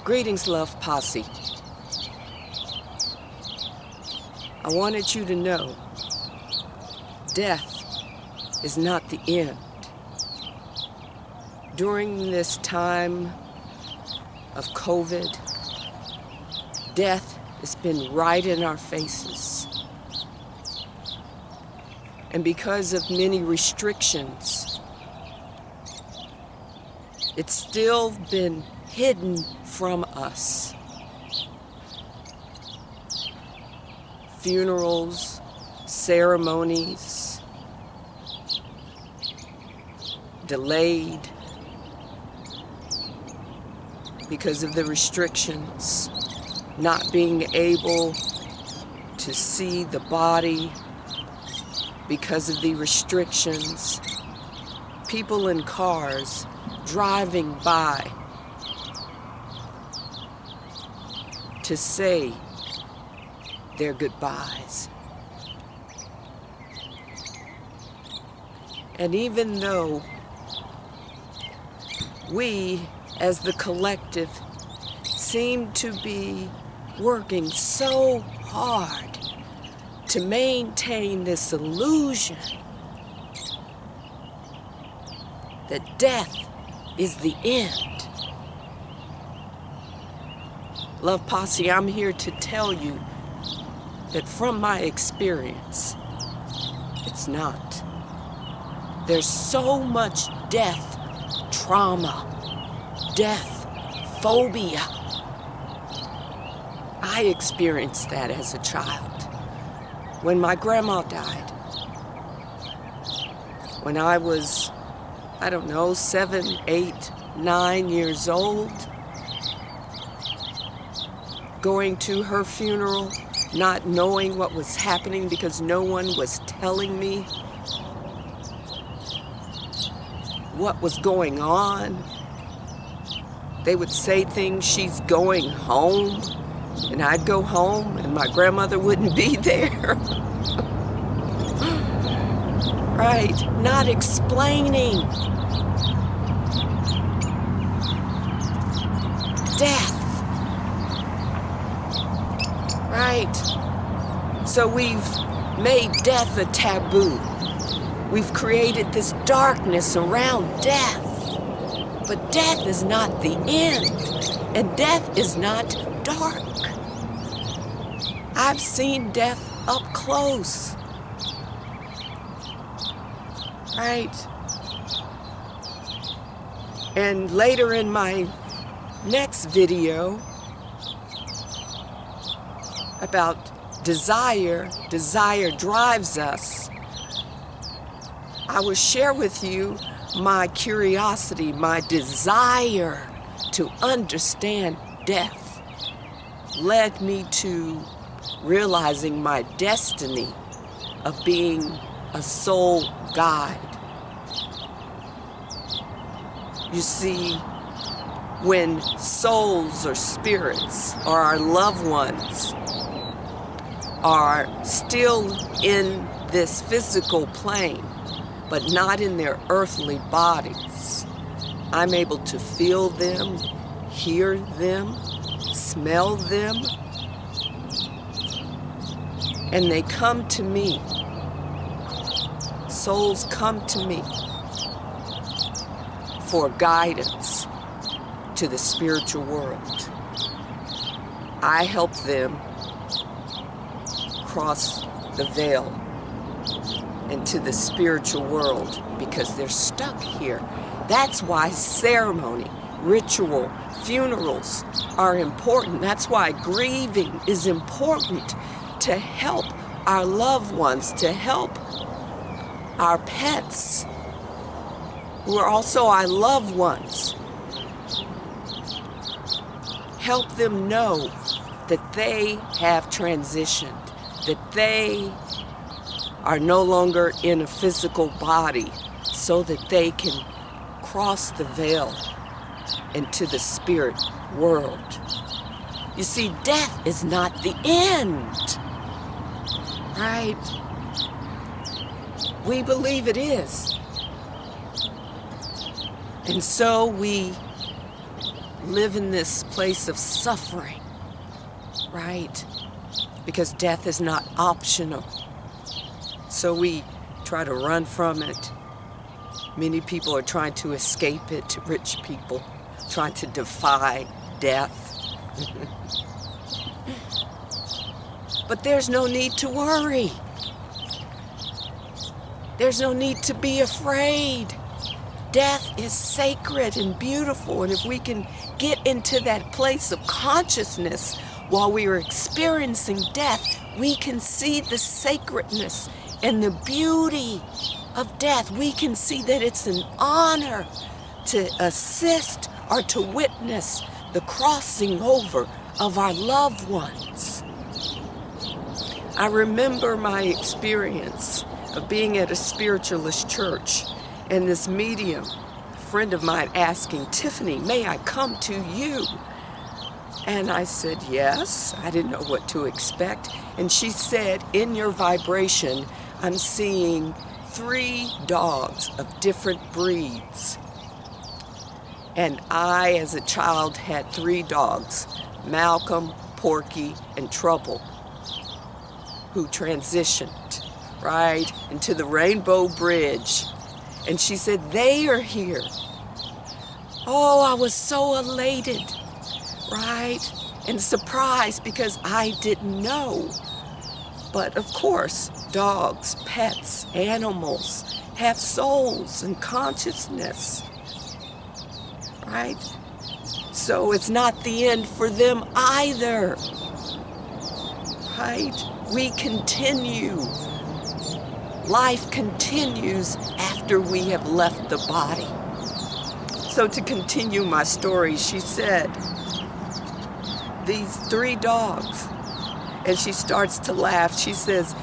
Greetings, Love Posse. I wanted you to know death is not the end. During this time of COVID, death has been right in our faces. And because of many restrictions, it's still been hidden from us. Funerals, ceremonies, delayed because of the restrictions, not being able to see the body because of the restrictions, people in cars driving by to say their goodbyes. And even though we, as the collective, seem to be working so hard to maintain this illusion that death is the end, Love Posse, I'm here to tell you that from my experience, it's not. There's so much death trauma, death phobia. I experienced that as a child. When my grandma died, when I was, 7, 8, 9 years old, going to her funeral, not knowing what was happening because no one was telling me what was going on. They would say things, she's going home, and I'd go home and my grandmother wouldn't be there. Right, not explaining death. Right? So we've made death a taboo. We've created this darkness around death. But death is not the end, and death is not dark. I've seen death up close. Right? And later in my next video about desire drives us, I will share with you my curiosity, my desire to understand death led me to realizing my destiny of being a soul guide. You see, when souls or spirits or our loved ones are still in this physical plane, but not in their earthly bodies, I'm able to feel them, hear them, smell them, and they come to me. Souls come to me for guidance to the spiritual world. I help them cross the veil into the spiritual world because they're stuck here. That's why ceremony, ritual, funerals are important. That's why grieving is important, to help our loved ones, to help our pets, who are also our loved ones. Help them know that they have transitioned, that they are no longer in a physical body, so that they can cross the veil into the spirit world. You see, death is not the end, right? We believe it is. And so we live in this place of suffering, right? Because death is not optional. So we try to run from it. Many people are trying to escape it, rich people, trying to defy death. But there's no need to worry. There's no need to be afraid. Death is sacred and beautiful, and if we can get into that place of consciousness while we are experiencing death, we can see the sacredness and the beauty of death. We can see that it's an honor to assist or to witness the crossing over of our loved ones. I remember my experience of being at a spiritualist church and this medium, a friend of mine, asking, "Tyffany, may I come to you?" And I said, yes. I didn't know what to expect. And she said, "In your vibration, I'm seeing 3 dogs of different breeds." And I, as a child, had 3 dogs, Malcolm, Porky, and Trouble, who transitioned right into the Rainbow Bridge. And she said, "They are here." Oh, I was so elated, right? And surprised because I didn't know. But of course, dogs, pets, animals have souls and consciousness, right? So it's not the end for them either, right? We continue. Life continues after we have left the body. So to continue my story, she said, these 3 dogs, and she starts to laugh. She says,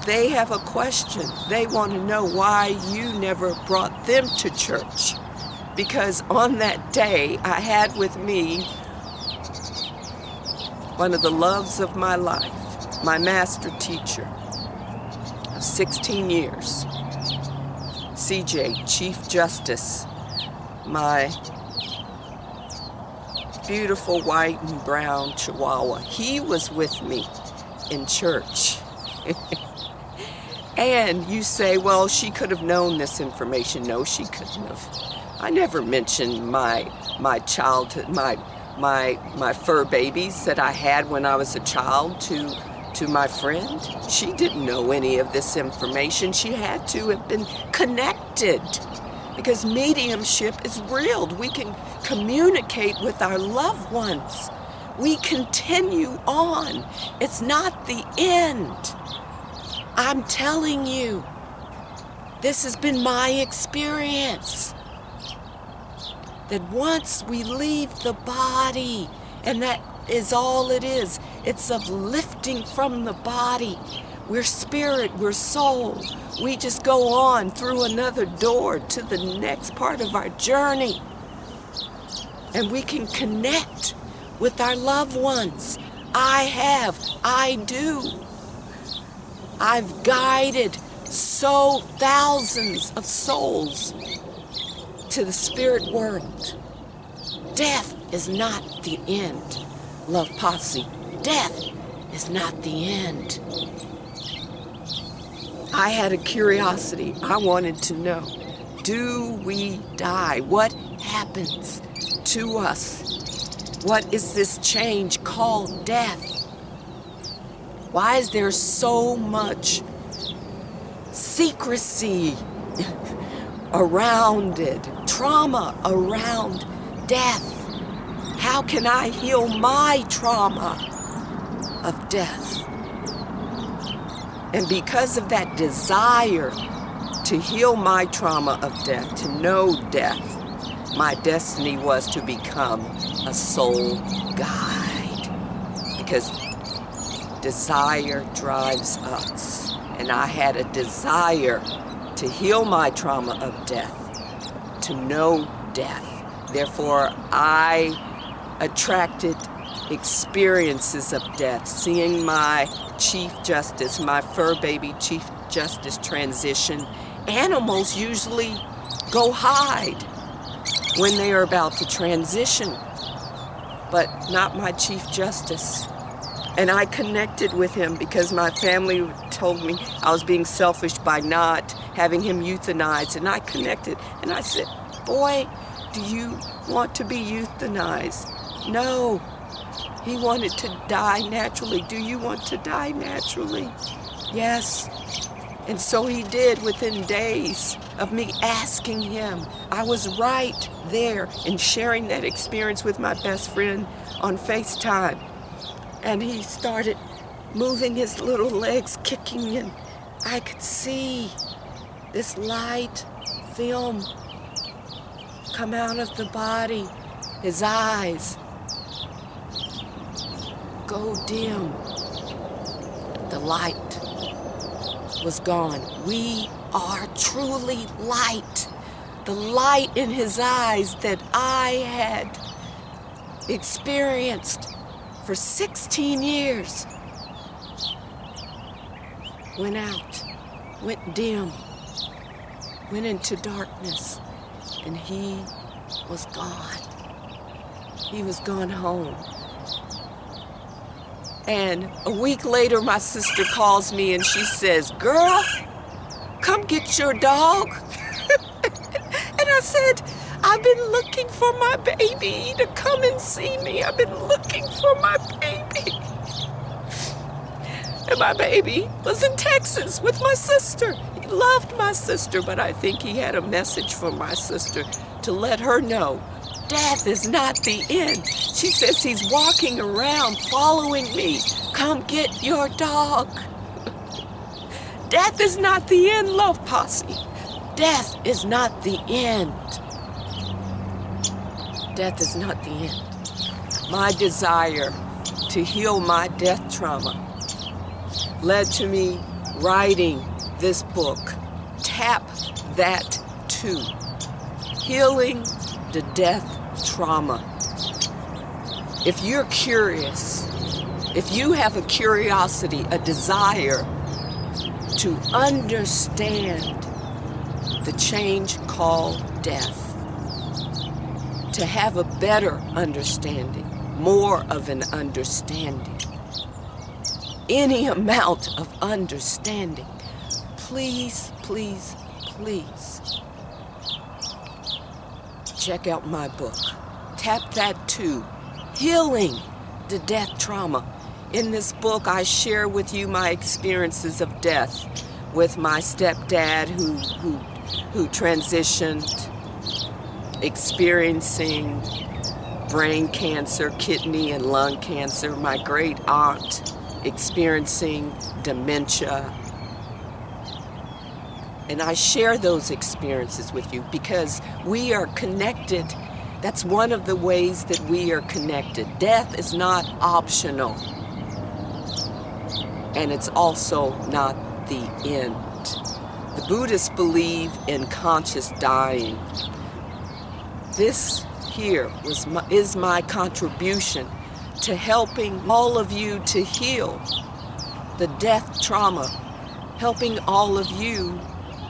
they have a question. They want to know why you never brought them to church. Because on that day, I had with me one of the loves of my life, my master teacher of 16 years, CJ, Chief Justice, my beautiful white and brown Chihuahua. He was with me in church. And you say, well, she could have known this information. No, she couldn't have. I never mentioned my childhood, my fur babies that I had when I was a child to my friend. She didn't know any of this information. She had to have been connected, because mediumship is real. We can communicate with our loved ones. We continue on. It's not the end. I'm telling you, this has been my experience. That once we leave the body, and that is all it is, it's of lifting from the body. We're spirit, we're soul. We just go on through another door to the next part of our journey. And we can connect with our loved ones. I do. I've guided thousands of souls to the spirit world. Death is not the end, Love Posse. Death is not the end. I had a curiosity. I wanted to know, do we die? What happens to us? What is this change called death? Why is there so much secrecy around it, trauma around death? How can I heal my trauma of death? And because of that desire to heal my trauma of death, to know death, my destiny was to become a soul guide. Because desire drives us. And I had a desire to heal my trauma of death, to know death. Therefore, I attracted experiences of death, seeing my Chief Justice, my fur baby Chief Justice transition. Animals usually go hide when they are about to transition but not my Chief Justice. And I connected with him because my family told me I was being selfish by not having him euthanized. And I connected and I said, boy, do you want to be euthanized? No. He wanted to die naturally. Do you want to die naturally? Yes. And so he did within days of me asking him. I was right there and sharing that experience with my best friend on FaceTime. And he started moving his little legs, kicking, and I could see this light film come out of the body, his eyes go dim. The light was gone. We are truly light. The light in his eyes that I had experienced for 16 years went out, went dim, went into darkness, and he was gone. He was gone home. And a week later, my sister calls me and she says, girl, come get your dog. And I said, I've been looking for my baby to come and see me. I've been looking for my baby. And my baby was in Texas with my sister. He loved my sister, but I think he had a message from my sister to let her know death is not the end. She says he's walking around following me. Come get your dog. Death is not the end, Love Posse. Death is not the end. Death is not the end. My desire to heal my death trauma led to me writing this book, Tap That Too, Healing the Death Trauma. If you're curious, if you have a curiosity, a desire to understand the change called death, to have a better understanding, more of an understanding, any amount of understanding, please, please, please check out my book, Tap That Too, Healing the Death Trauma. In this book, I share with you my experiences of death with my stepdad who transitioned, experiencing brain cancer, kidney and lung cancer, my great aunt experiencing dementia. And I share those experiences with you because we are connected. That's one of the ways that we are connected. Death is not optional. And it's also not the end. The Buddhists believe in conscious dying. This here is my contribution to helping all of you to heal the death trauma, helping all of you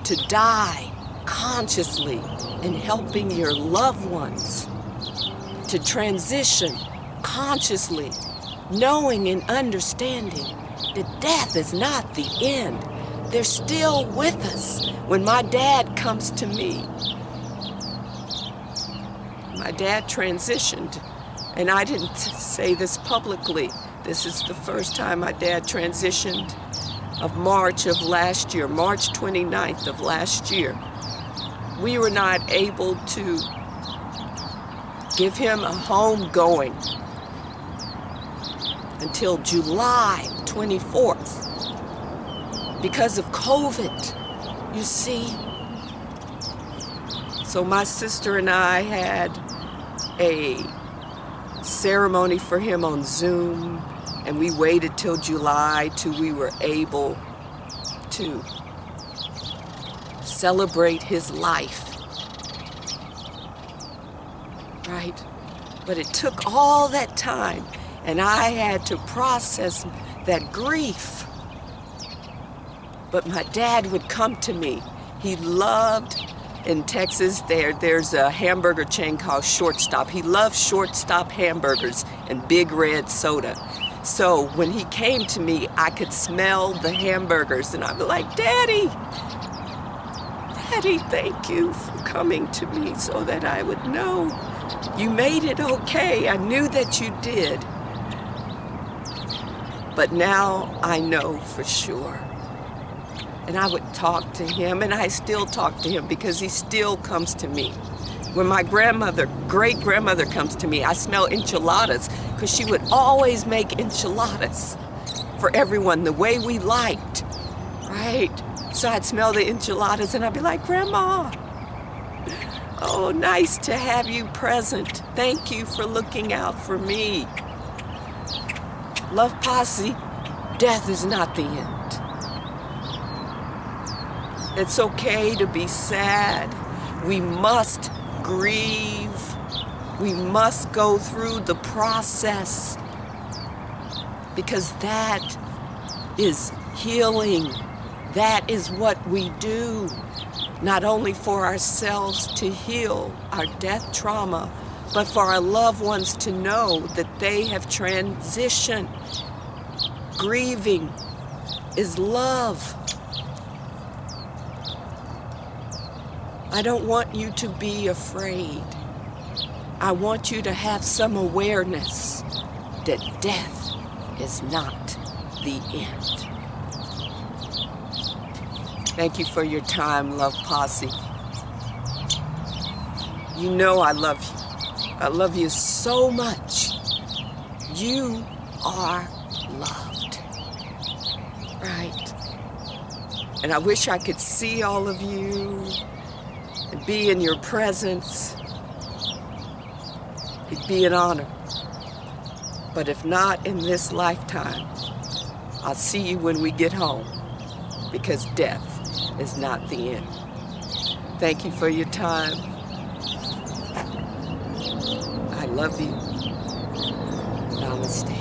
to die consciously, and helping your loved ones to transition consciously, knowing and understanding that death is not the end. They're still with us. When my dad comes to me, my dad transitioned, and I didn't say this publicly. This is the first time my dad transitioned of March of last year, March 29th of last year. We were not able to give him a home going until July 24th because of COVID, you see. So my sister and I had a ceremony for him on Zoom, and we waited till July till we were able to celebrate his life, right? But it took all that time, and I had to process that grief. But my dad would come to me. He loved in Texas, there's a hamburger chain called Shortstop. He loves Shortstop hamburgers and Big Red soda. So when he came to me, I could smell the hamburgers, and I'd be like, Daddy, Daddy, thank you for coming to me so that I would know you made it okay. I knew that you did. But now I know for sure. And I would talk to him, and I still talk to him because he still comes to me. When my great-grandmother comes to me, I smell enchiladas because she would always make enchiladas for everyone the way we liked, right? So I'd smell the enchiladas and I'd be like, Grandma, oh, nice to have you present. Thank you for looking out for me. Love Posse, death is not the end. It's okay to be sad. We must grieve. We must go through the process because that is healing. That is what we do, not only for ourselves to heal our death trauma, but for our loved ones to know that they have transitioned. Grieving is love. I don't want you to be afraid. I want you to have some awareness that death is not the end. Thank you for your time, Love Posse. You know I love you. I love you so much. You are loved. Right? And I wish I could see all of you and be in your presence. It'd be an honor. But if not in this lifetime, I'll see you when we get home, because death is not the end. Thank you for your time. I love you. Namaste.